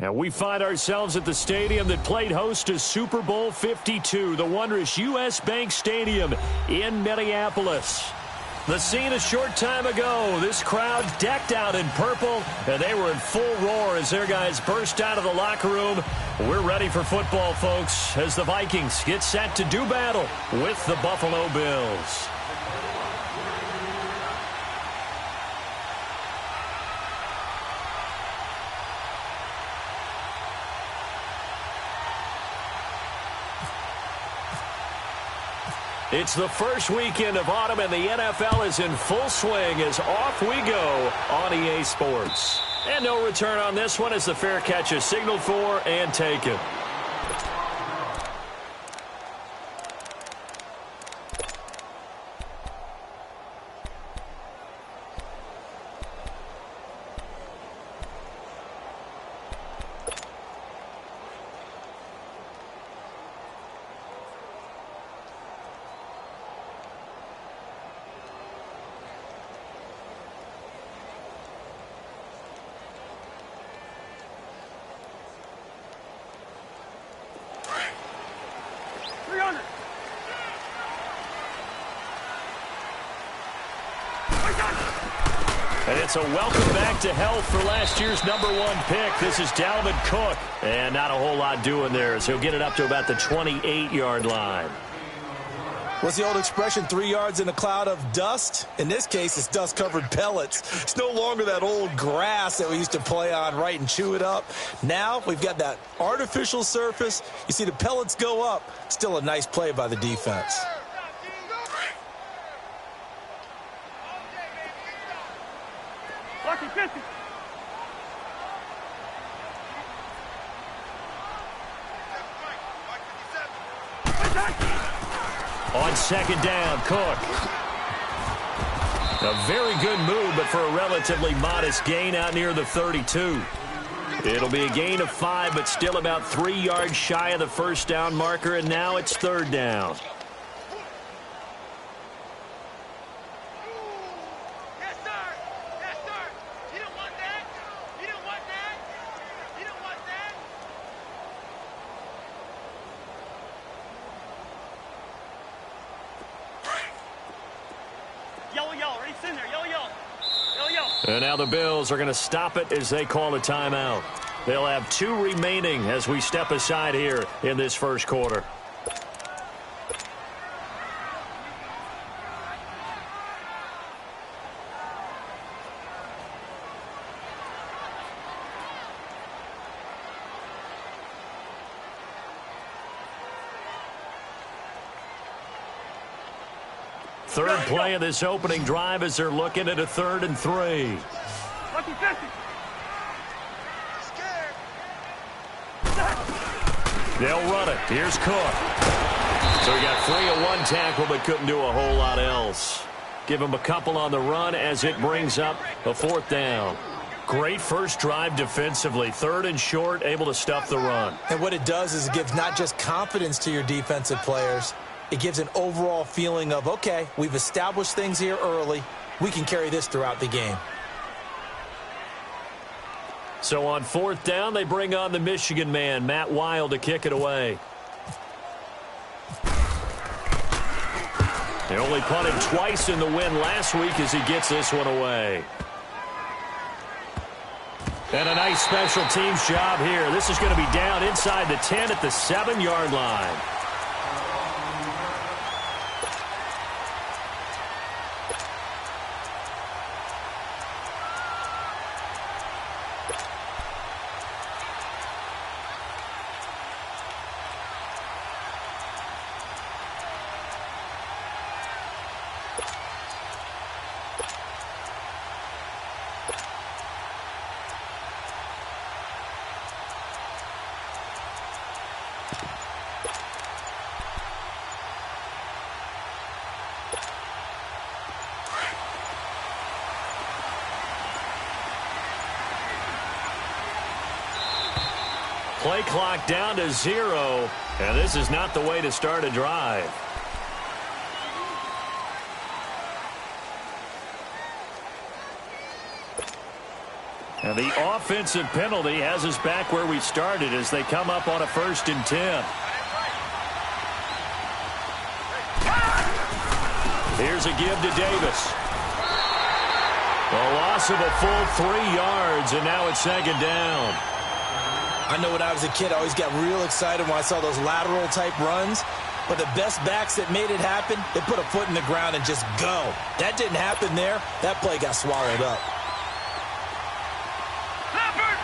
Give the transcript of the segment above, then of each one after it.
And we find ourselves at the stadium that played host to Super Bowl 52, the wondrous U.S. Bank Stadium in Minneapolis. The scene a short time ago, this crowd decked out in purple, and they were in full roar as their guys burst out of the locker room. We're ready for football, folks, as the Vikings get set to do battle with the Buffalo Bills. It's the first weekend of autumn, and the NFL is in full swing as off we go on EA Sports. And no return on this one as the fair catch is signaled for and taken. And it's a welcome back to health for last year's #1 pick. This is Dalvin Cook. And not a whole lot doing there, so he'll get it up to about the 28-yard line. What's the old expression, 3 yards in a cloud of dust? In this case, it's dust-covered pellets. It's no longer that old grass that we used to play on, right, and chew it up. Now we've got that artificial surface. You see the pellets go up. Still a nice play by the defense. On second down, Cook. A very good move, but for a relatively modest gain out near the 32. It'll be a gain of 5, but still about 3 yards shy of the first down marker, and now it's third down. And now the Bills are going to stop it as they call a timeout. They'll have 2 remaining as we step aside here in this first quarter. Third play of this opening drive as they're looking at a 3rd and 3. They'll run it. Here's Cook. So he got free of 1 tackle but couldn't do a whole lot else. Give him a couple on the run as it brings up a 4th down. Great first drive defensively. 3rd and short, able to stuff the run. And what it does is it gives not just confidence to your defensive players, it gives an overall feeling of, okay, we've established things here early. We can carry this throughout the game. So on 4th down, they bring on the Michigan man, Matt Wild, to kick it away. They only punted twice in the win last week as he gets this one away. And a nice special teams job here. This is going to be down inside the 10 at the 7-yard line. Play clock down to 0, and this is not the way to start a drive. And the offensive penalty has us back where we started as they come up on a 1st and 10. Here's a give to Davis. A loss of a full 3 yards, and now it's 2nd down. I know when I was a kid, I always got real excited when I saw those lateral-type runs. But the best backs that made it happen, they put a foot in the ground and just go. That didn't happen there. That play got swallowed up. Leopard!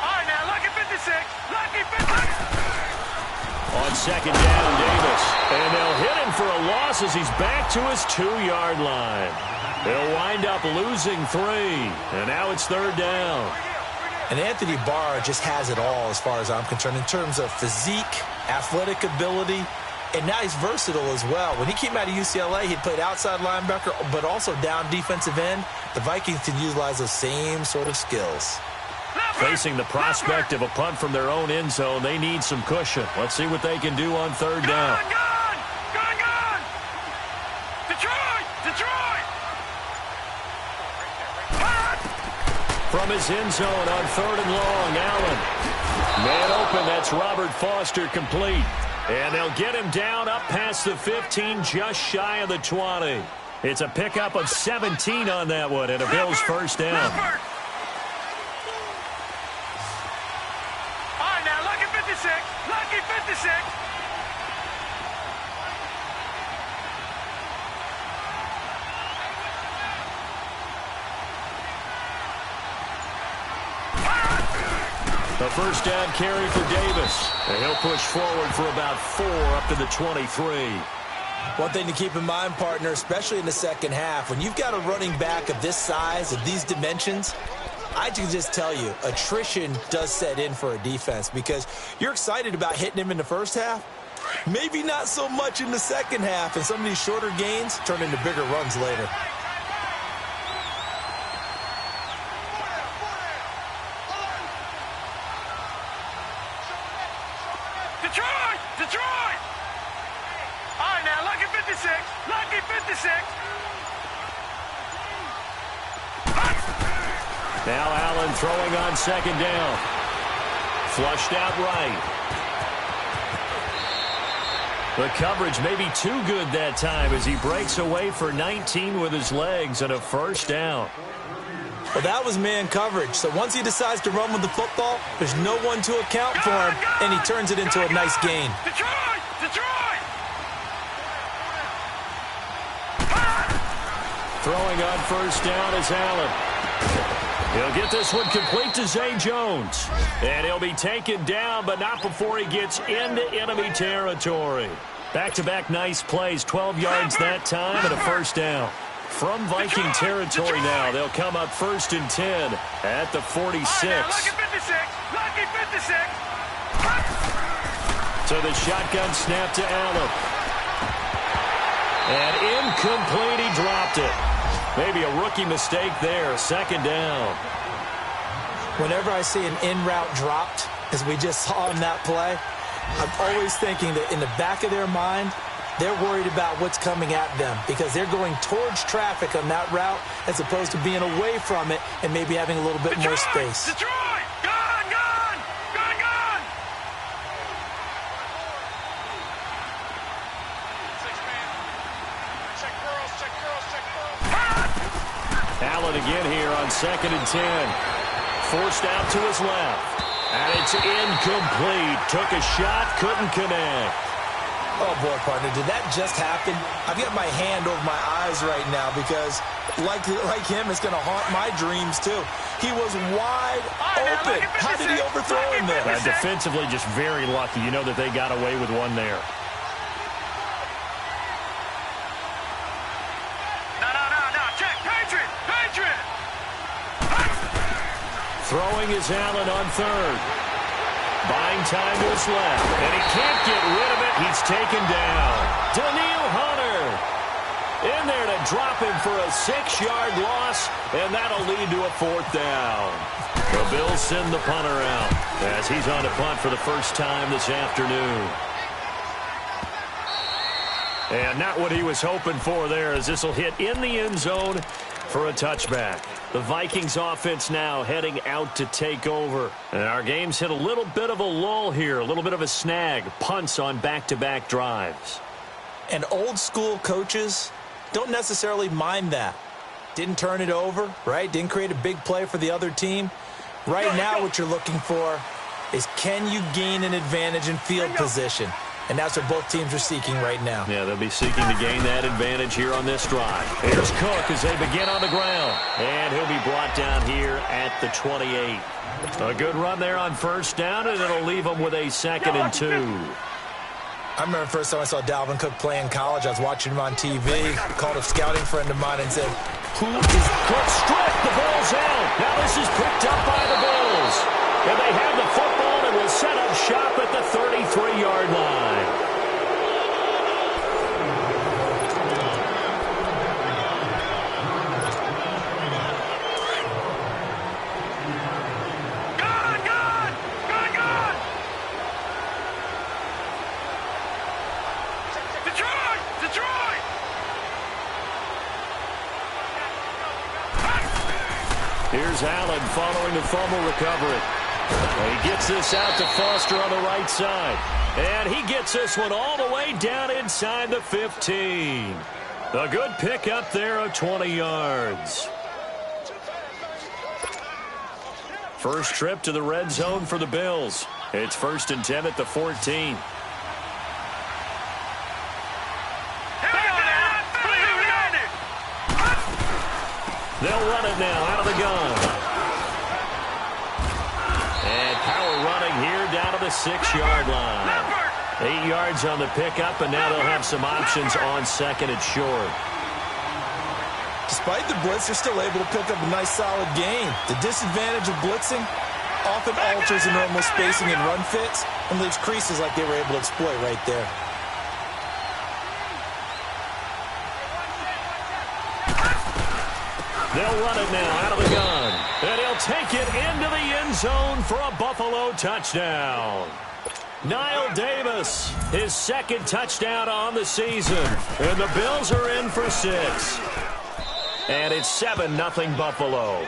All right, now, lucky 56. Lucky 56. On 2nd down, Davis. And they'll hit him for a loss as he's back to his 2-yard line. They'll wind up losing 3. And now it's 3rd down. And Anthony Barr just has it all as far as I'm concerned in terms of physique, athletic ability, and now he's versatile as well. When he came out of UCLA, he played outside linebacker, but also down defensive end. The Vikings can utilize those same sort of skills. Facing the prospect of a punt from their own end zone, they need some cushion. Let's see what they can do on 3rd down. Gone! Detroit! From his end zone on 3rd and long, Allen. Man open, that's Robert Foster complete. And they'll get him down up past the 15, just shy of the 20. It's a pickup of 17 on that one, and a Bills 1st down. All right, now, lucky 56. Lucky 56. The 1st down carry for Davis. And he'll push forward for about 4 up to the 23. One thing to keep in mind, partner, especially in the second half, when you've got a running back of this size, of these dimensions, I can just tell you, attrition does set in for a defense because you're excited about hitting him in the first half. Maybe not so much in the second half, and some of these shorter gains turn into bigger runs later. Detroit! All right, now, lucky 56. Lucky 56. Now Allen throwing on 2nd down. Flushed out right. The coverage may be too good that time as he breaks away for 19 with his legs and a 1st down. Well, that was man coverage. So once he decides to run with the football, there's no one to account for him, and he turns it into a nice gain. Detroit! Throwing on 1st down is Allen. He'll get this one complete to Zay Jones. And he'll be taken down, but not before he gets into enemy territory. Back-to-back nice plays, 12 yards that time, and a 1st down. From Viking territory now, they'll come up 1st and 10 at the 46. Lucky 56. Lucky 56. So the shotgun snap to Allen. And incomplete, he dropped it. Maybe a rookie mistake there, 2nd down. Whenever I see an in-route dropped, as we just saw in that play, I'm always thinking that in the back of their mind, they're worried about what's coming at them because they're going towards traffic on that route as opposed to being away from it and maybe having a little bit more space. Detroit! Gone! Allen again here on 2nd and 10. Forced out to his left. And it's incomplete. Took a shot, couldn't connect. Oh, boy, partner, did that just happen? I've got my hand over my eyes right now because, like him, it's going to haunt my dreams, too. He was wide open. How did he overthrow him there? Defensively, just very lucky. You know that they got away with one there. No. Check. Patriot. Throwing is Allen on 3rd. Buying time to his left. And he can't get rid of it. He's taken down. Daniil Hunter in there to drop him for a 6-yard loss. And that'll lead to a 4th down. The Bills send the punter out as he's on to punt for the first time this afternoon. And not what he was hoping for there as this will hit in the end zone for a touchback. The Vikings offense now heading out to take over. And our game's hit a little bit of a lull here, a little bit of a snag. Punts on back-to-back drives. And old school coaches don't necessarily mind that. Didn't turn it over, right? Didn't create a big play for the other team. Right now what you're looking for is, can you gain an advantage in field position? And that's what both teams are seeking right now. Yeah, they'll be seeking to gain that advantage here on this drive. Here's Cook as they begin on the ground. And he'll be brought down here at the 28. A good run there on first down, and it'll leave them with a 2nd and 2. I remember the first time I saw Dalvin Cook play in college. I was watching him on TV. Called a scouting friend of mine and said, who is Cook stripped? The ball's out. Now this is picked up by the Bills. And they have the football and will set up shop at the 33-yard line. Here's Allen following the fumble recovery. He gets this out to Foster on the right side. And he gets this one all the way down inside the 15. A good pickup there of 20 yards. First trip to the red zone for the Bills. It's 1st and 10 at the 14. They'll run it now out of the gun. And power running here down to the 6-yard line. 8 yards on the pickup, and now they'll have some options on 2nd and short. Despite the blitz, they're still able to pick up a nice solid gain. The disadvantage of blitzing often alters the normal spacing and run fits and leaves creases like they were able to exploit right there. They'll run it now out of the gun. And he'll take it into the end zone for a Buffalo touchdown. Niall Davis, his 2nd touchdown on the season. And the Bills are in for 6. And it's 7-0 Buffalo.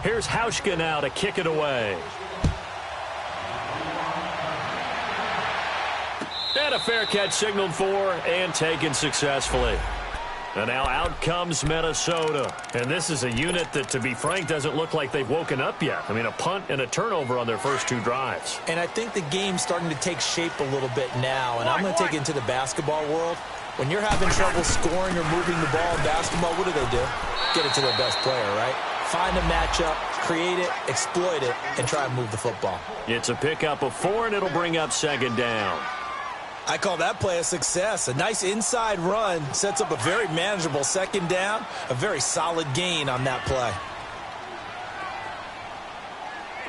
Here's Hauschka now to kick it away. And a fair catch signaled for and taken successfully. And now out comes Minnesota. And this is a unit that, to be frank, doesn't look like they've woken up yet. I mean, a punt and a turnover on their first 2 drives. And I think the game's starting to take shape a little bit now. And I'm going to take it into the basketball world. When you're having trouble scoring or moving the ball in basketball, what do? Get it to their best player, right? Find a matchup, create it, exploit it, and try and move the football. It's a pickup of 4, and it'll bring up 2nd down. I call that play a success. A nice inside run sets up a very manageable 2nd down, a very solid gain on that play.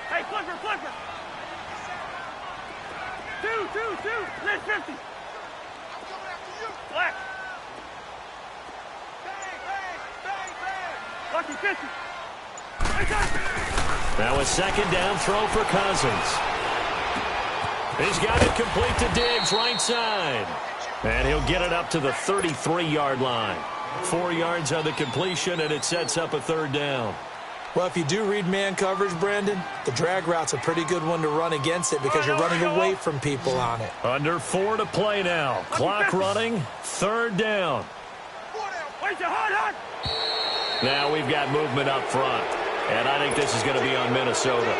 Hey, flipper. 2. Let's 50. Black. Lucky 50. Now a 2nd down throw for Cousins. He's got it complete to Diggs, right side. And he'll get it up to the 33-yard line. 4 yards on the completion, and it sets up a 3rd down. Well, if you do read man coverage, Brandon, the drag route's a pretty good one to run against it because you're running away from people on it. Under 4 to play now. Clock running, 3rd down. Now we've got movement up front, and I think this is going to be on Minnesota.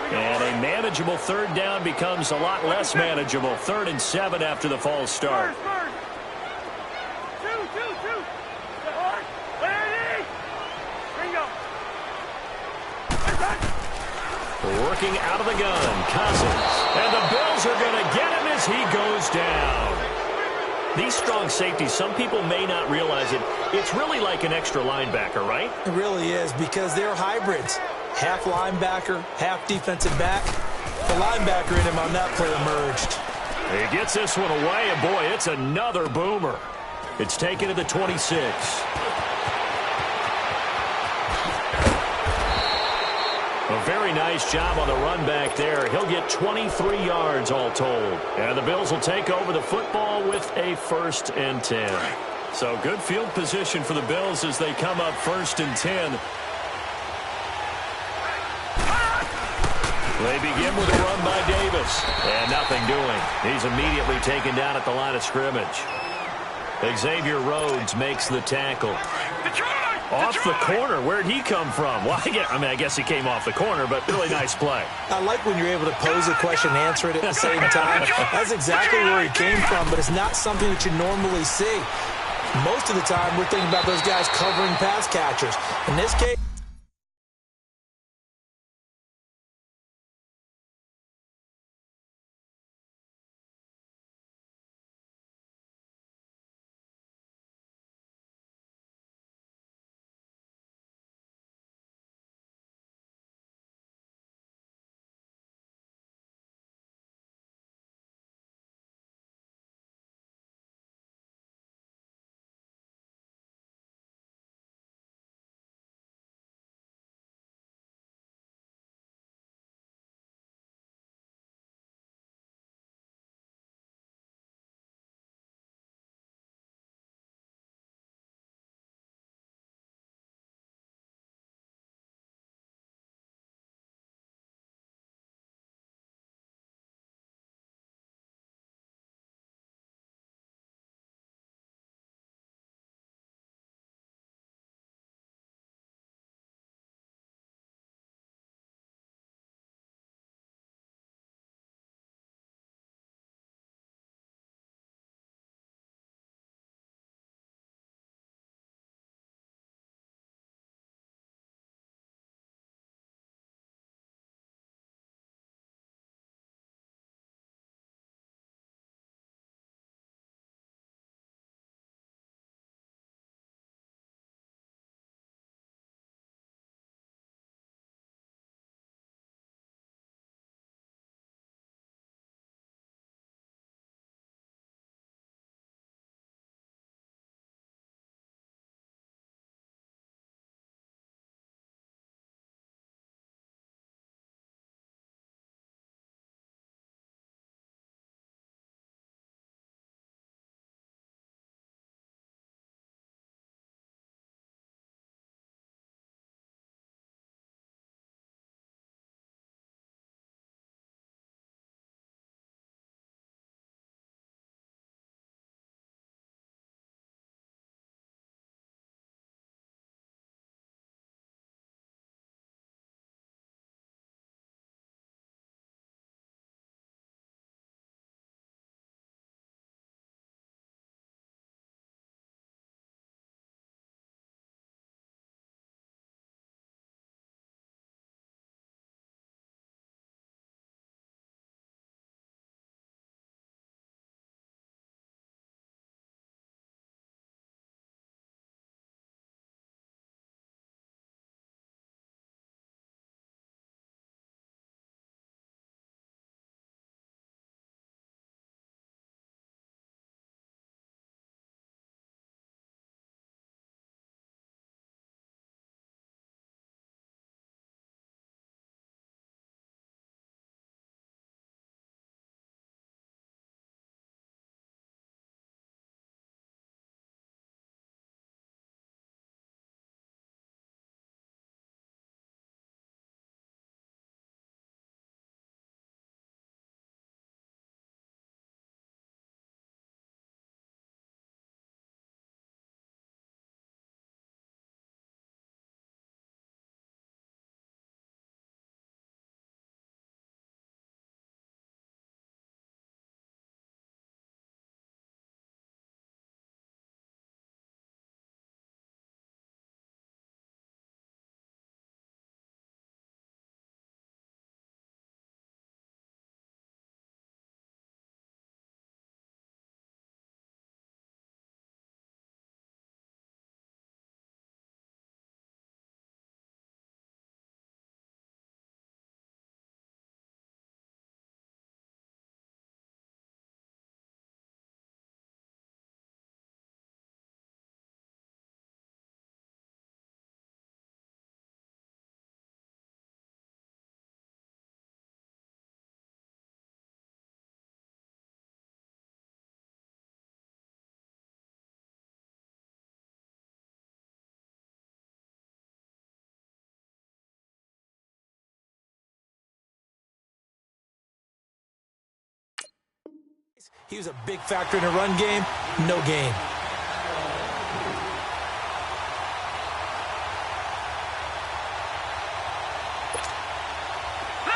And a manageable 3rd down becomes a lot less manageable. 3rd and 7 after the false start. Working out of the gun, Cousins. And the Bills are going to get him as he goes down. These strong safeties, some people may not realize it. It's really like an extra linebacker, right? It really is, because they're hybrids. Half linebacker, half defensive back. The linebacker in him on that play emerged. He gets this one away, and boy, it's another boomer. It's taken to the 26. A very nice job on the run back there. He'll get 23 yards all told. And the Bills will take over the football with a 1st and 10. So good field position for the Bills as they come up 1st and 10. They begin with a run by Davis. And nothing doing. He's immediately taken down at the line of scrimmage. Xavier Rhodes makes the tackle. Off the corner. Where'd he come from? Well, I guess he came off the corner, but really nice play. I like when you're able to pose a question and answer it at the same time. That's exactly where he came from, but it's not something that you normally see. Most of the time, we're thinking about those guys covering pass catchers. In this case, He was a big factor in the run game, no gain.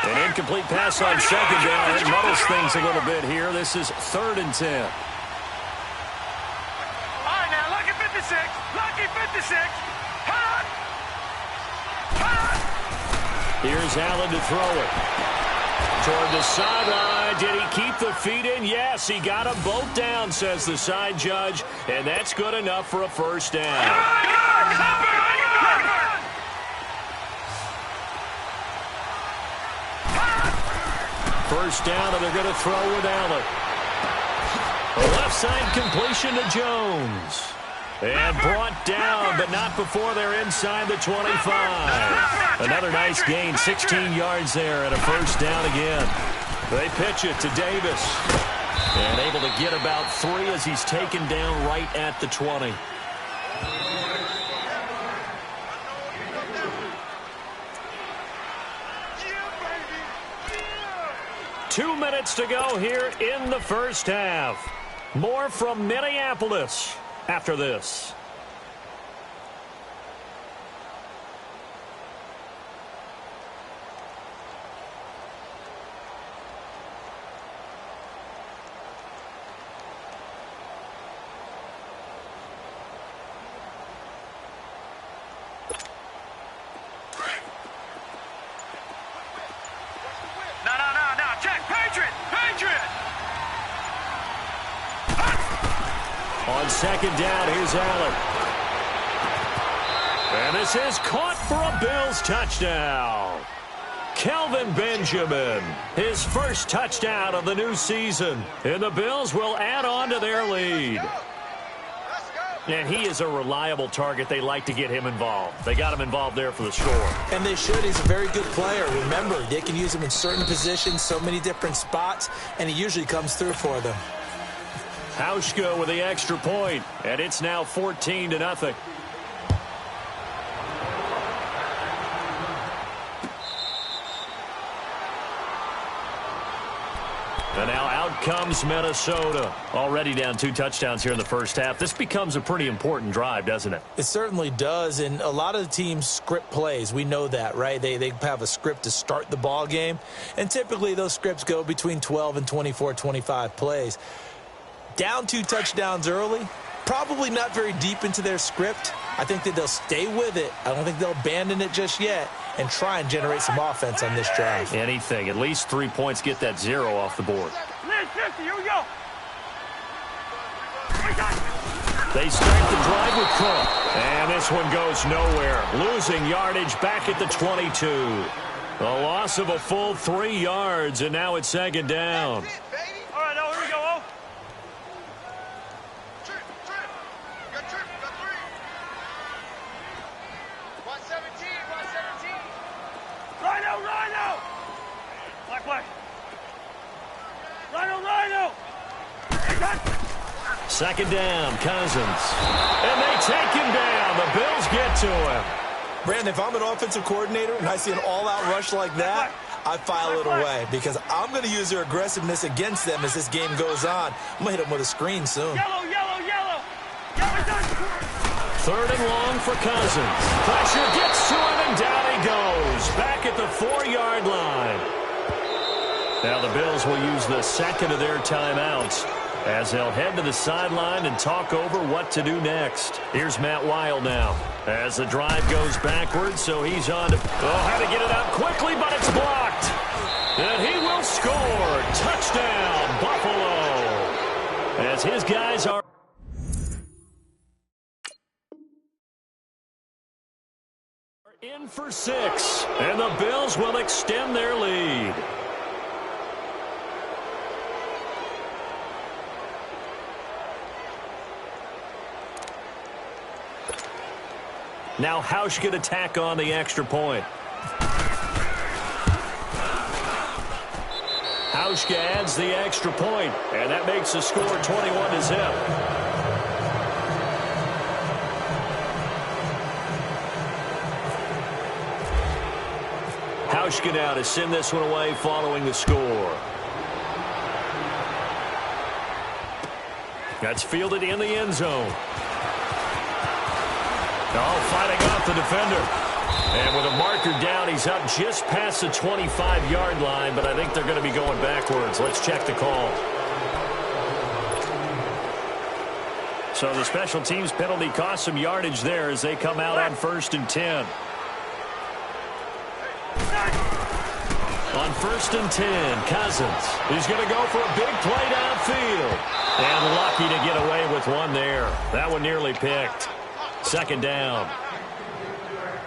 An incomplete pass on second down. It muddles things a little bit here. This is 3rd and 10. All right, now, lucky 56. Lucky 56. Hold on. Here's Allen to throw it. Toward the sideline. Did he keep the feet in? Yes, he got them both down, says the side judge. And that's good enough for a first down. First down, and they're going to throw with Allen. A left side completion to Jones. And brought down, but not before they're inside the 25. Another nice gain, 16 yards there, and a first down again. They pitch it to Davis. And able to get about 3 as he's taken down right at the 20. Two minutes to go here in the first half. More from Minneapolis after this. On second down, here's Allen. And this is caught for a Bills touchdown. Kelvin Benjamin, his first touchdown of the new season. And the Bills will add on to their lead. And he is a reliable target. They like to get him involved. They got him involved there for the score. And they should. He's a very good player. Remember, they can use him in certain positions, so many different spots, and he usually comes through for them. Hauschka with the extra point, and it's now 14-0. And now out comes Minnesota. Already down 2 touchdowns here in the first half. This becomes a pretty important drive, doesn't it? It certainly does, and a lot of the teams script plays. We know that, right? They have a script to start the ball game, and typically those scripts go between 12 and 24, 25 plays. Down 2 touchdowns early, probably not very deep into their script. I think that they'll stay with it. I don't think they'll abandon it just yet and try and generate some offense on this drive. Anything. At least 3 points, get that 0 off the board. Here we go. They start the drive with Cook. And this one goes nowhere. Losing yardage back at the 22. A loss of a full 3 yards, and now it's second down. All right, now here we go. Second down, Cousins. And they take him down. The Bills get to him. Brandon, if I'm an offensive coordinator and I see an all-out rush like that, I file it away because I'm going to use their aggressiveness against them as this game goes on. I'm going to hit them with a screen soon. Yellow. 3rd and long for Cousins. Pressure gets to him, and down he goes. Back at the 4-yard line. Now the Bills will use the second of their timeouts as they'll head to the sideline and talk over what to do next. Here's Matt Weil now as the drive goes backwards, so he's on to... had to get it out quickly, but it's blocked. And he will score. Touchdown, Buffalo. As his guys are... in for 6, and the Bills will extend their lead. Now Hauschka to tack on the extra point. Hauschka adds the extra point, and that makes the score 21-0. Hauschka now to send this one away following the score. That's fielded in the end zone. Oh, fighting off the defender. And with a marker down, he's up just past the 25-yard line, but I think they're going to be going backwards. Let's check the call. So the special teams penalty cost some yardage there as they come out on 1st and 10. On 1st and 10, Cousins. He's going to go for a big play downfield. And lucky to get away with one there. That one nearly picked. 2nd down.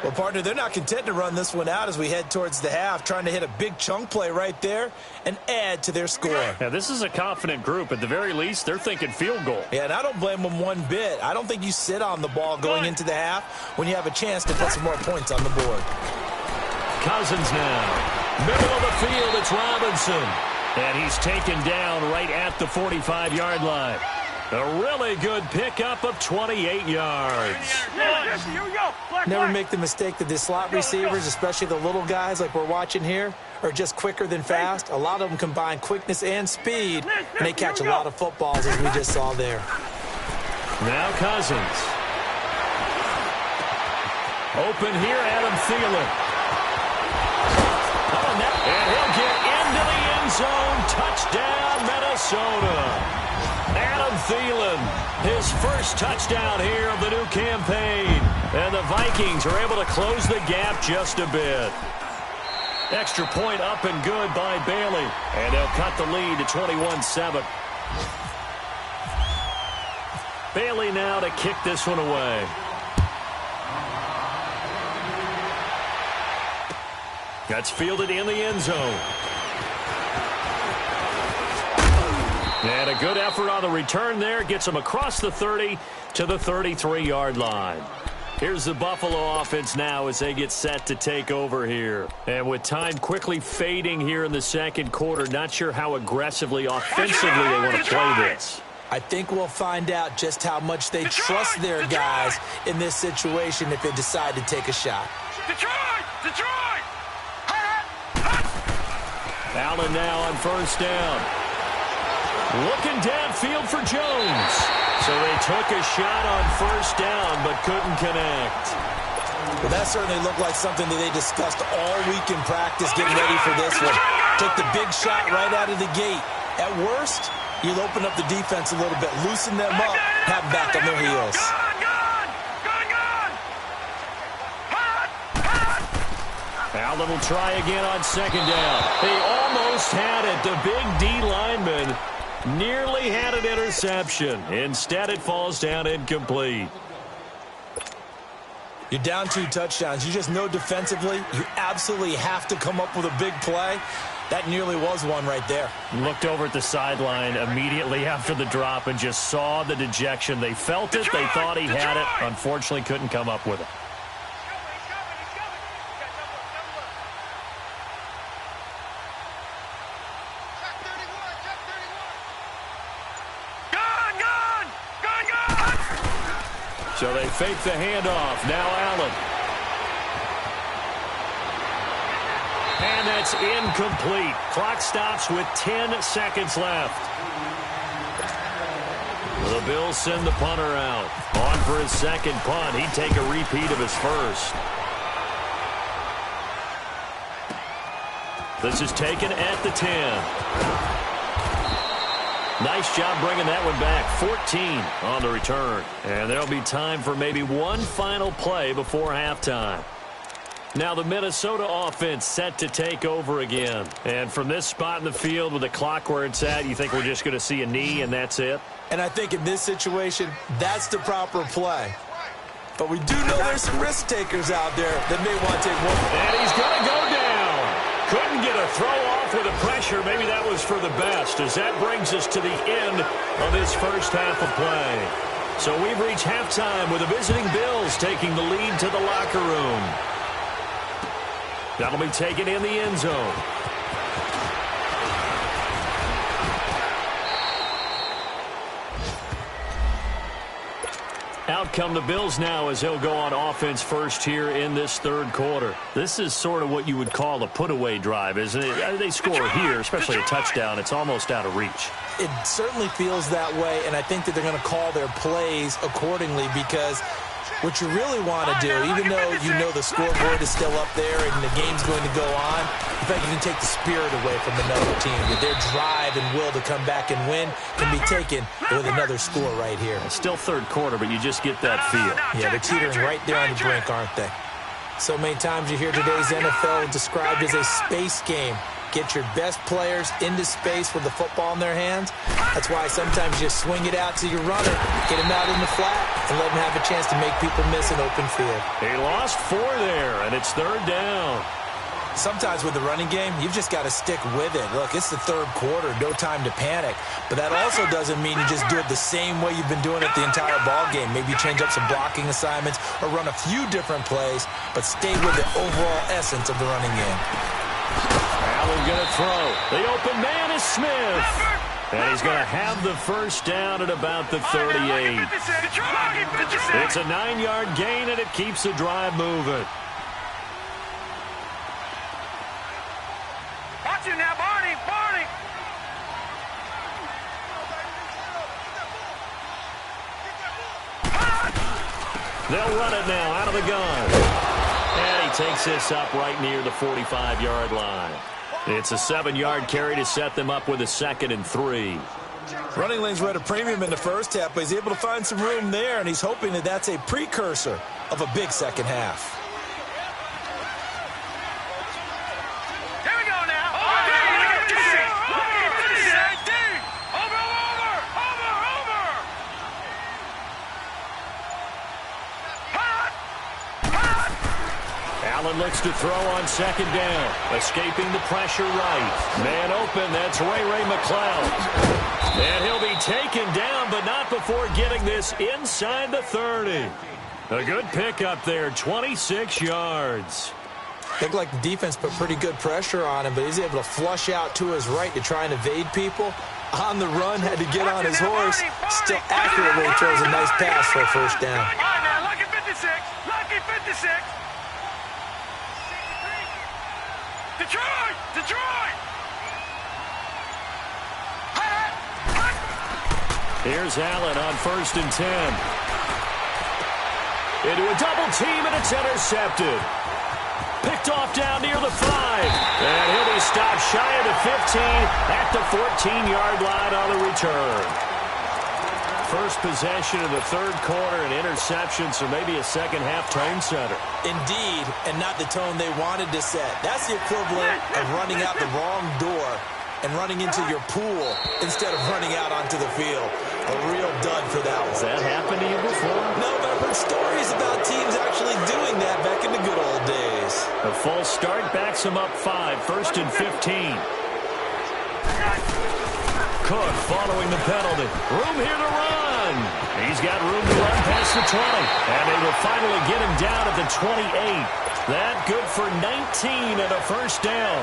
Well, partner, they're not content to run this one out as we head towards the half, trying to hit a big chunk play right there and add to their score. Yeah, this is a confident group. At the very least, they're thinking field goal. Yeah, and I don't blame them one bit. I don't think you sit on the ball going into the half when you have a chance to put some more points on the board. Cousins now. Middle of the field, it's Robinson. And he's taken down right at the 45-yard line. A really good pickup of 28 yards. Never make the mistake that the slot receivers, especially the little guys like we're watching here, are just quicker than fast. A lot of them combine quickness and speed, and they catch a lot of footballs, as we just saw there. Now Cousins. Open here, Adam Thielen. And he'll get into the end zone. Touchdown, Minnesota. Adam Thielen, his first touchdown here of the new campaign. And the Vikings are able to close the gap just a bit. Extra point up and good by Bailey. And they'll cut the lead to 21-7. Bailey now to kick this one away. That's fielded in the end zone. And a good effort on the return there. Gets them across the 30 to the 33-yard line. Here's the Buffalo offense now as they get set to take over here. And with time quickly fading here in the second quarter, not sure how aggressively, offensively they want to play this. I think we'll find out just how much they trust their guys in this situation if they decide to take a shot. Detroit! Allen now on 1st down. Looking downfield for Jones. So they took a shot on 1st down but couldn't connect. Well, that certainly looked like something that they discussed all week in practice getting ready for this one. Take the big shot right out of the gate. At worst, you'll open up the defense a little bit, loosen them up, have them back on their heels. Allen will try again on 2nd down. He almost had it. The big D lineman nearly had an interception. Instead, it falls down incomplete. You're down 2 touchdowns. You just know defensively you absolutely have to come up with a big play. That nearly was one right there. Looked over at the sideline immediately after the drop and just saw the dejection. They felt it. They thought he had it. Unfortunately, couldn't come up with it. So they fake the handoff. Now Allen. And that's incomplete. Clock stops with 10 seconds left. The Bills send the punter out. On for his 2nd punt. He'd take a repeat of his first. This is taken at the 10. Nice job bringing that one back. 14 on the return. And there'll be time for maybe one final play before halftime. Now the Minnesota offense set to take over again. And from this spot in the field with the clock where it's at, you think we're just going to see a knee and that's it? And I think in this situation, that's the proper play. But we do know there's some risk takers out there that may want to take one. And he's going to go down. Couldn't get a throw off with the pressure. Maybe that was for the best, as that brings us to the end of this first half of play. So we've reached halftime with the visiting Bills taking the lead to the locker room. That'll be taken in the end zone. Out come the Bills now as he'll go on offense first here in this third quarter. This is sort of what you would call a put-away drive, isn't it? They score here, especially a touchdown. It's almost out of reach. It certainly feels that way, and I think that they're going to call their plays accordingly because what you really want to do, even though you know the scoreboard is still up there and the game's going to go on, in fact, you can take the spirit away from another team. Their drive and will to come back and win can be taken with another score right here. It's still third quarter, but you just get that feel. Yeah, they're teetering right there on the brink, aren't they? So many times you hear today's NFL described as a space game. Get your best players into space with the football in their hands. That's why sometimes you swing it out to your runner, get him out in the flat, and let him have a chance to make people miss an open field. He lost 4 there, and it's third down. Sometimes with the running game, you've just got to stick with it. Look, it's the third quarter, no time to panic. But that also doesn't mean you just do it the same way you've been doing it the entire ball game. Maybe change up some blocking assignments or run a few different plays, but stay with the overall essence of the running game. Allen going to throw. The open man is Smith. And he's going to have the first down at about the 38. It's a 9-yard gain, and it keeps the drive moving. Watch him now, Barney. They'll run it now out of the gun. And he takes this up right near the 45-yard line. It's a 7-yard carry to set them up with a 2nd and 3. Running lanes were at a premium in the first half, but he's able to find some room there, and he's hoping that that's a precursor of a big second half. Here we go now. Allen looks to throw on 2nd down. Escaping the pressure right. Man open, that's Ray McCloud. And he'll be taken down, but not before getting this inside the 30. A good pickup there, 26 yards. Looked like the defense put pretty good pressure on him, but he's able to flush out to his right to try and evade people. On the run, had to get on his horse. Still accurately throws a nice pass for a first down. All right, now, lucky 56. Lucky 56. Detroit! Here's Allen on 1st and 10. Into a double team, and it's intercepted. Picked off down near the 5. And he'll be stopped shy of the 15 at the 14-yard line on the return. First possession of the third quarter, an interception, so maybe a second-half tone setter. Indeed, and not the tone they wanted to set. That's the equivalent of running out the wrong door and running into your pool instead of running out onto the field. A real dud for that one. Has that happened to you before? No, but I've heard stories about teams actually doing that back in the good old days. A false start backs him up 5, 1st and 15. Cook following the penalty. Room here to run. He's got room to run past the 20. And they will finally get him down at the 28. That good for 19 and a first down.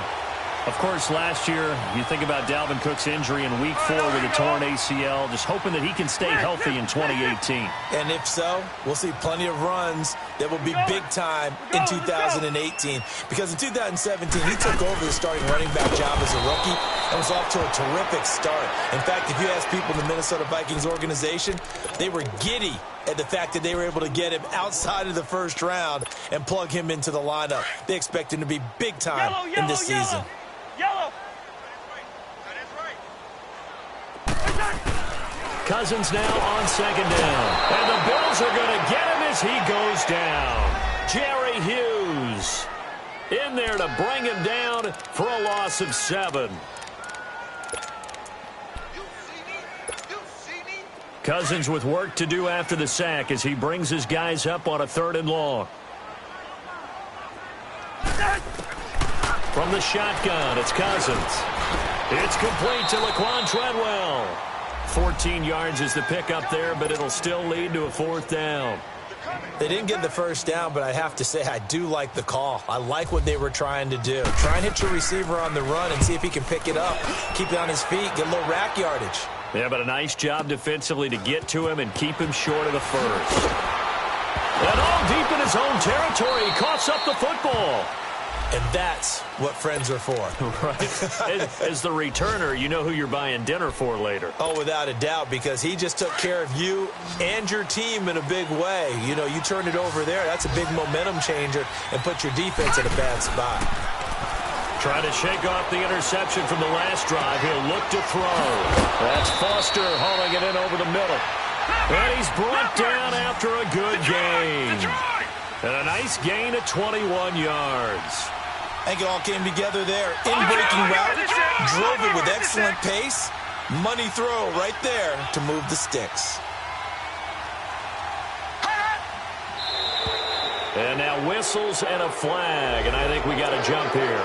Of course, last year, you think about Dalvin Cook's injury in Week 4 with a torn ACL, just hoping that he can stay healthy in 2018. And if so, we'll see plenty of runs that will be big time in 2018. Because in 2017, he took over the starting running back job as a rookie and was off to a terrific start. In fact, if you ask people in the Minnesota Vikings organization, they were giddy at the fact that they were able to get him outside of the first round and plug him into the lineup. They expect him to be big time in this season. Yellow. Cousins now on 2nd down. And the Bills are going to get him as he goes down. Jerry Hughes in there to bring him down for a loss of 7. Cousins with work to do after the sack as he brings his guys up on a 3rd and long. From the shotgun, it's Cousins. It's complete to Laquan Treadwell. 14 yards is the pickup there, but it'll still lead to a 4th down. They didn't get the first down, but I have to say I do like the call. I like what they were trying to do. Try and hit your receiver on the run and see if he can pick it up, keep it on his feet, get a little rack yardage. Yeah, but a nice job defensively to get to him and keep him short of the first. And all deep in his own territory, he coughs up the football. And that's what friends are for. Right? As the returner, you know who you're buying dinner for later. Oh, without a doubt, because he just took care of you and your team in a big way. You know, you turned it over there. That's a big momentum changer and put your defense in a bad spot. Trying to shake off the interception from the last drive. He'll look to throw. That's Foster hauling it in over the middle. And he's brought down after a good gain. And a nice gain of 21 yards. I think it all came together there. In-breaking route, drove it with excellent pace. Money throw right there to move the sticks. And now whistles and a flag. And I think we got a jump here.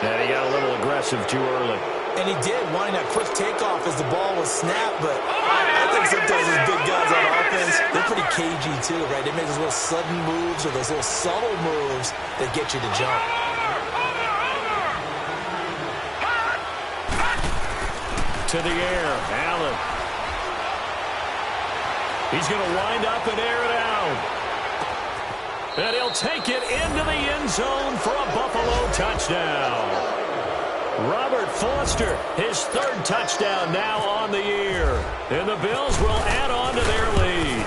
And he got a little aggressive too early. And he did, wanting that quick takeoff as the ball was snapped. But I think sometimes these big guys on offense, they're pretty cagey too, right? They make those little sudden moves or those little subtle moves that get you to jump. To the air, Allen. He's going to wind up and air it out. And he'll take it into the end zone for a Buffalo touchdown. Robert Foster, his third touchdown now on the year. And the Bills will add on to their lead.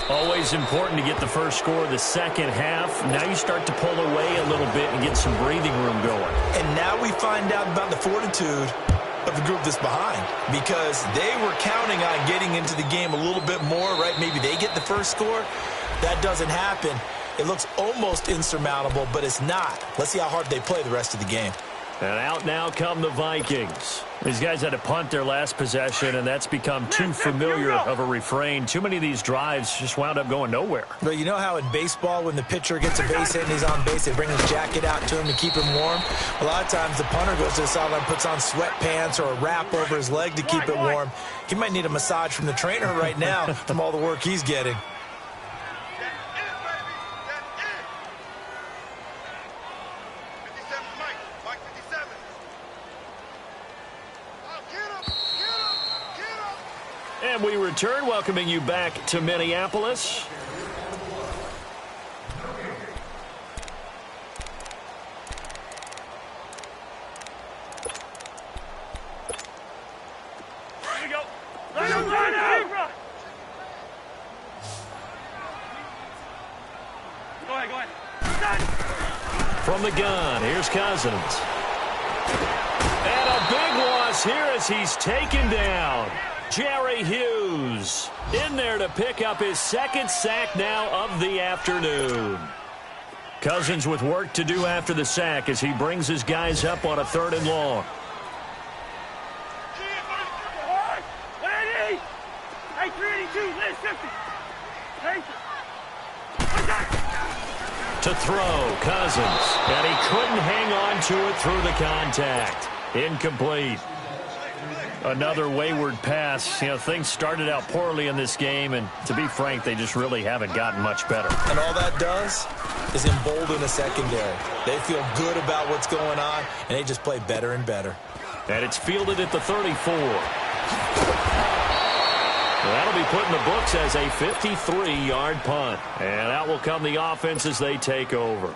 Always important to get the first score of the second half. Now you start to pull away a little bit and get some breathing room going. And now we find out about the fortitude of the group that's behind, because they were counting on getting into the game a little bit more, right? Maybe they get the first score. That doesn't happen. It looks almost insurmountable, but it's not. Let's see how hard they play the rest of the game. And out now come the Vikings. These guys had to punt their last possession, and that's become too familiar of a refrain. Too many of these drives just wound up going nowhere. But you know how in baseball, when the pitcher gets a base hit and he's on base, they bring his jacket out to him to keep him warm? A lot of times the punter goes to the sideline, puts on sweatpants or a wrap over his leg to keep it warm. He might need a massage from the trainer right now from all the work he's getting. And we return, welcoming you back to Minneapolis. Here we go. Line up. Go ahead. From the gun, here's Cousins. And a big loss here as he's taken down. Jerry Hughes in there to pick up his second sack now of the afternoon. Cousins with work to do after the sack as he brings his guys up on a 3rd and long. Hey, 382, Liz 50. To throw, Cousins. And he couldn't hang on to it through the contact. Incomplete. Another wayward pass. You know, things started out poorly in this game, and to be frank, they just really haven't gotten much better. And all that does is embolden a secondary. They feel good about what's going on, and they just play better and better. And it's fielded at the 34. That'll be put in the books as a 53-yard punt. And out will come the offense as they take over.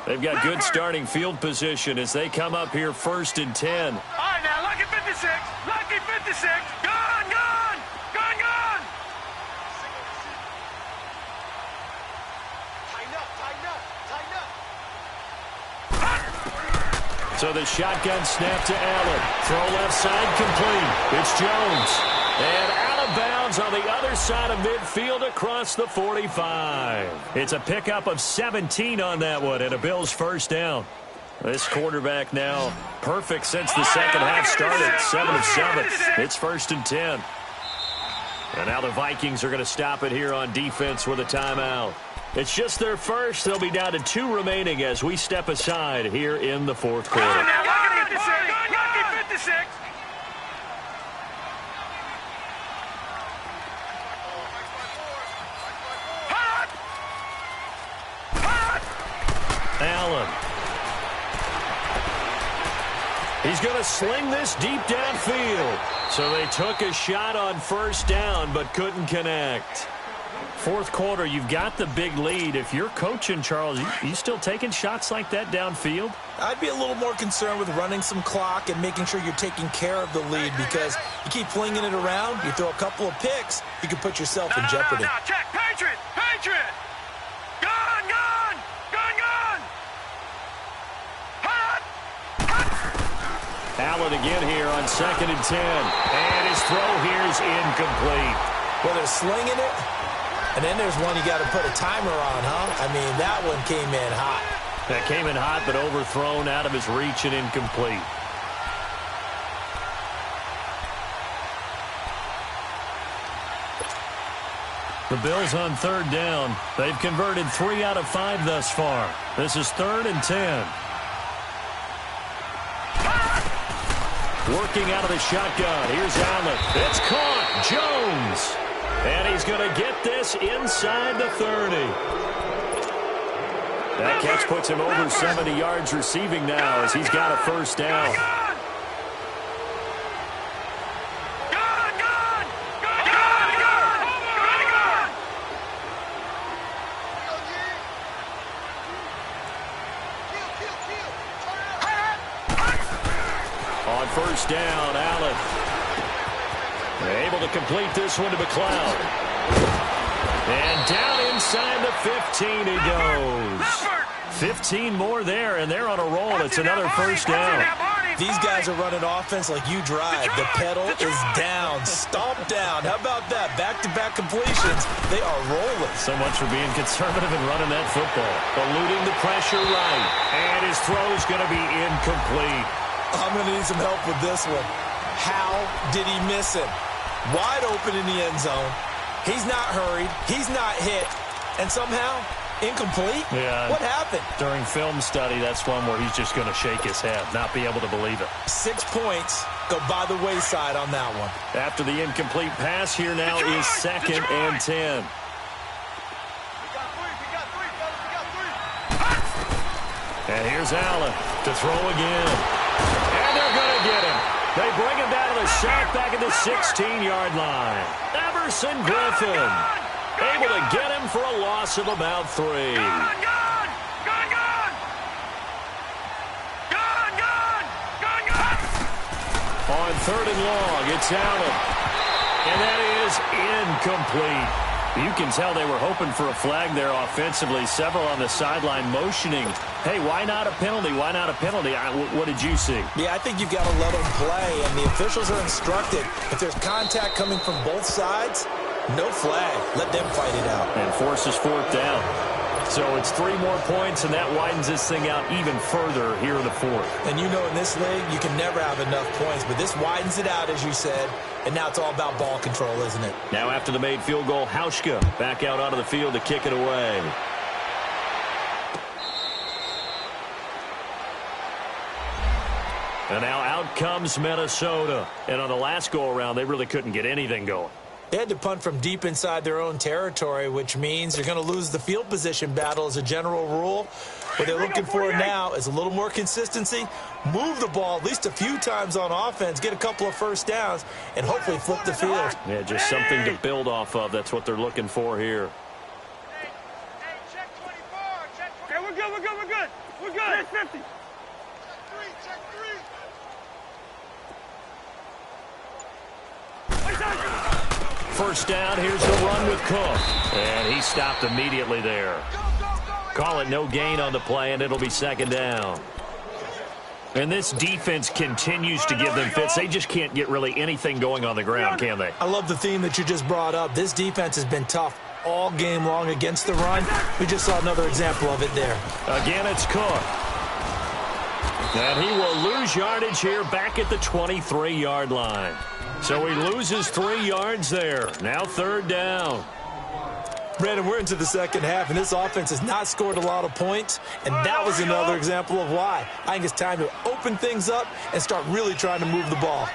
They've got good starting field position as they come up here 1st and 10. All right, now, lucky 56. Lucky 56. Gone, gone. Gone, gone. Tighten up, tighten up, tighten up. So the shotgun snap to Allen. Throw left side complete. It's Jones. And out of bounds on the other side of midfield across the 45. It's a pickup of 17 on that one and a Bills first down. This quarterback now perfect since the second half started. 7 of 7. It's 1st and 10. And now the Vikings are going to stop it here on defense with a timeout. It's just their first. They'll be down to 2 remaining as we step aside here in the 4th quarter. Lucky 56. Lucky 56. Allen. He's going to sling this deep downfield. So they took a shot on 1st down but couldn't connect. Fourth quarter, you've got the big lead. If you're coaching, Charles, you still taking shots like that downfield? I'd be a little more concerned with running some clock and making sure you're taking care of the lead, because you keep flinging it around, you throw a couple of picks, you can put yourself in jeopardy. No, check. Patriot! Patriot! Gun! Gun! Gun! Gun! Hut! Allen again here on 2nd and 10. And his throw here is incomplete. Well, they're slinging it, and then there's one you got to put a timer on, huh? I mean, that one came in hot. That came in hot, but overthrown out of his reach and incomplete. The Bills on 3rd down. They've converted 3 out of 5 thus far. This is 3rd and 10. Working out of the shotgun. Here's Allen. It's caught. Jones. And he's going to get this inside the 30. That catch puts him over 70 yards receiving now as he's got a first down. On first down, Allen. Able to complete this one to McLeod. And down inside the 15 he goes. 15 more there, and they're on a roll. It's another first down. These guys are running offense like you drive. The pedal is down, stomped down. How about that? Back-to-back completions. They are rolling. So much for being conservative and running that football. Eluding the pressure right. And his throw is going to be incomplete. I'm going to need some help with this one. How did he miss him? Wide open in the end zone. He's not hurried. He's not hit. And somehow, incomplete? Yeah. What happened? During film study, that's one where he's just going to shake his head, not be able to believe it. 6 points go by the wayside on that one. After the incomplete pass, here now is 2nd and 10. And here's Allen to throw again. And they're going to get him. They bring him down to the sack back at the 16-yard line. Everson Griffin able to get him for a loss of about 3. On 3rd and long, it's Allen. And that is incomplete. You can tell they were hoping for a flag there offensively. Several on the sideline motioning. Hey, why not a penalty? Why not a penalty? What did you see? Yeah, I think you've got to let them play, and the officials are instructed. If there's contact coming from both sides, no flag. Let them fight it out. And forces 4th down. So it's 3 more points, and that widens this thing out even further here in the 4th. And you know in this league, you can never have enough points, but this widens it out, as you said, and now it's all about ball control, isn't it? Now after the made field goal, Hauschka back out onto the field to kick it away. And now out comes Minnesota. And on the last go-around, they really couldn't get anything going. They had to punt from deep inside their own territory, which means they're going to lose the field position battle as a general rule. What they're looking for now is a little more consistency, move the ball at least a few times on offense, get a couple of first downs, and hopefully flip the field. Yeah, just something to build off of. That's what they're looking for here. Hey, check 24. Check 24. Okay, we're good. We're good. 50. Check 3. First down, here's the run with Cook. And he stopped immediately there. Call it no gain on the play, and it'll be 2nd down. And this defense continues to give them fits. They just can't get really anything going on the ground, can they? I love the theme that you just brought up. This defense has been tough all game long against the run. We just saw another example of it there. Again, it's Cook. And he will lose yardage here back at the 23-yard line. So he loses 3 yards there. Now 3rd down. Brandon, we're into the second half, and this offense has not scored a lot of points, and that was another example of why. I think it's time to open things up and start really trying to move the ball.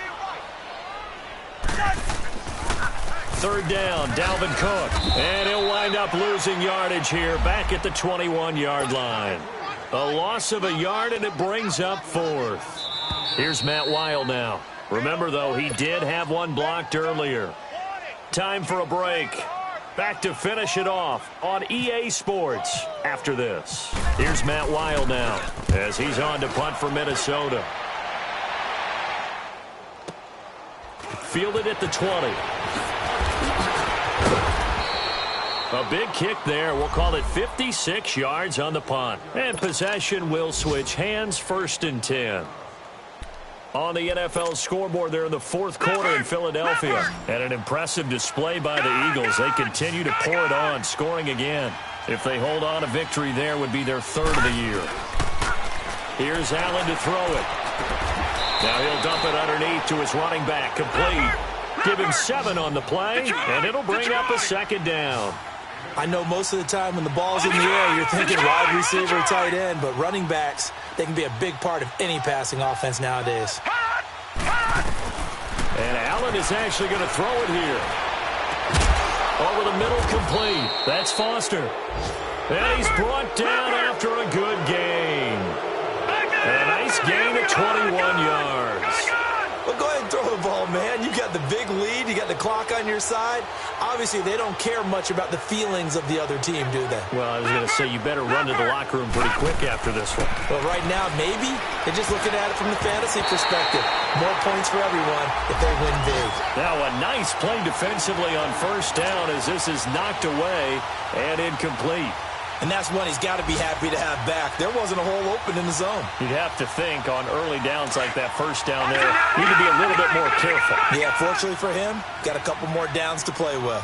3rd down, Dalvin Cook. And he'll wind up losing yardage here back at the 21-yard line. A loss of a yard, and it brings up 4th. Here's Matt Weil now. Remember, though, he did have one blocked earlier. Time for a break. Back to finish it off on EA Sports after this. Here's Matt Weil now as he's on to punt for Minnesota. Fielded at the 20. A big kick there. We'll call it 56 yards on the punt. And possession will switch hands, 1st and 10. On the NFL scoreboard there in the 4th quarter in Philadelphia. And an impressive display by the Eagles. They continue to pour it on, scoring again. If they hold on, a victory there would be their 3rd of the year. Here's Allen to throw it. Now he'll dump it underneath to his running back. Complete. Give him 7 on the play, and it'll bring up a 2nd down. I know most of the time when the ball's in the air, you're thinking wide receiver, tight end, but running backs, they can be a big part of any passing offense nowadays. And Allen is actually going to throw it here. Over the middle, complete. That's Foster. And he's brought down after a good gain. A nice gain of 21 yards. Well, go ahead and throw the ball, man. You got the big lead. You got the clock on your side. Obviously, they don't care much about the feelings of the other team, do they? Well, I was going to say, you better run to the locker room pretty quick after this one. Well, right now, maybe they're just looking at it from the fantasy perspective. More points for everyone if they win big. Now, a nice play defensively on 1st down as this is knocked away and incomplete. And that's one he's got to be happy to have back. There wasn't a hole open in the zone. You'd have to think on early downs like that 1st down there, need to be a little bit more careful. Yeah, fortunately for him, got a couple more downs to play with.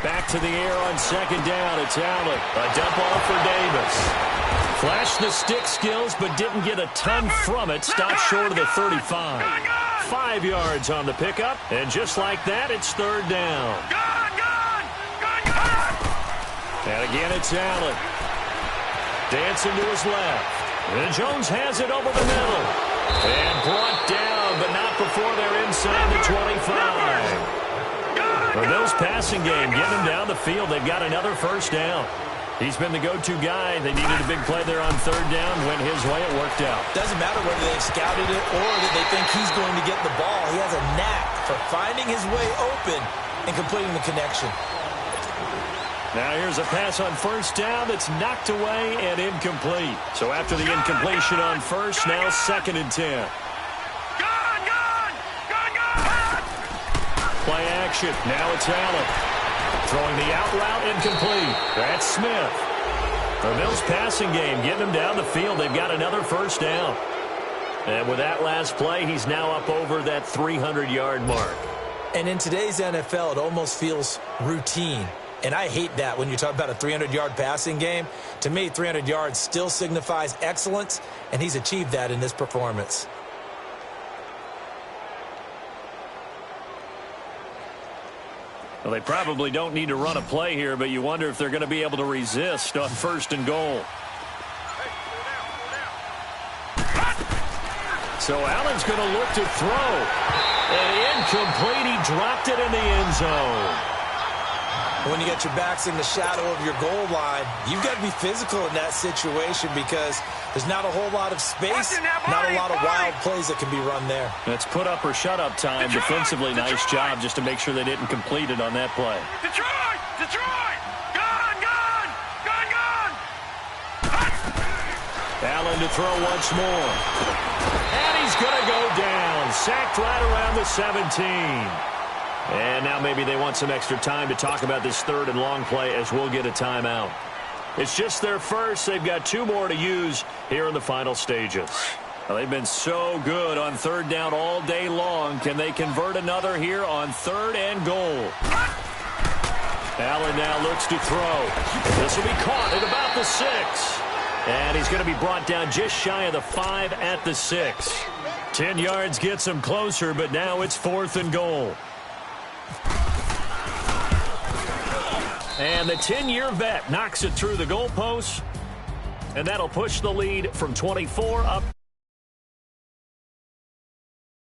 Back to the air on 2nd down. It's Allen. A dump off for Davis. Flashed the stick skills, but didn't get a ton from it. Stopped short of the 35. 5 yards on the pickup, and just like that, it's 3rd down. And again, it's Allen. Dancing to his left. And Jones has it over the middle. And brought down, but not before they're inside the 25. The Bills' passing game, getting him down the field. They've got another 1st down. He's been the go-to guy. They needed a big play there on 3rd down. Went his way. It worked out. Doesn't matter whether they've scouted it or that they think he's going to get the ball. He has a knack for finding his way open and completing the connection. Now here's a pass on 1st down that's knocked away and incomplete. So after the incompletion on 1st, now 2nd and 10. Play action. Now it's Allen. Throwing the out route, incomplete. That's Smith. The Bills' passing game getting them down the field. They've got another 1st down. And with that last play, he's now up over that 300-yard mark. And in today's NFL, it almost feels routine. And I hate that when you talk about a 300-yard passing game. To me, 300 yards still signifies excellence, and he's achieved that in this performance. Well, they probably don't need to run a play here, but you wonder if they're going to be able to resist on 1st and goal. So Allen's going to look to throw. And incomplete. He dropped it in the end zone. When you get your backs in the shadow of your goal line, you've got to be physical in that situation because there's not a whole lot of space, not a lot of wild plays that can be run there. It's put up or shut up time. Defensively, nice job just to make sure they didn't complete it on that play. Detroit! Detroit! Gone! Allen to throw once more. And he's going to go down. Sacked right around the 17. And now maybe they want some extra time to talk about this 3rd and long play as we'll get a timeout. It's just their first. They've got 2 more to use here in the final stages. Well, they've been so good on 3rd down all day long. Can they convert another here on 3rd and goal? Allen now looks to throw. This will be caught at about the 6. And he's going to be brought down just shy of the 5 at the 6. 10 yards gets him closer, but now it's 4th and goal. And the 10-year vet knocks it through the goalposts, and that'll push the lead from 24 up.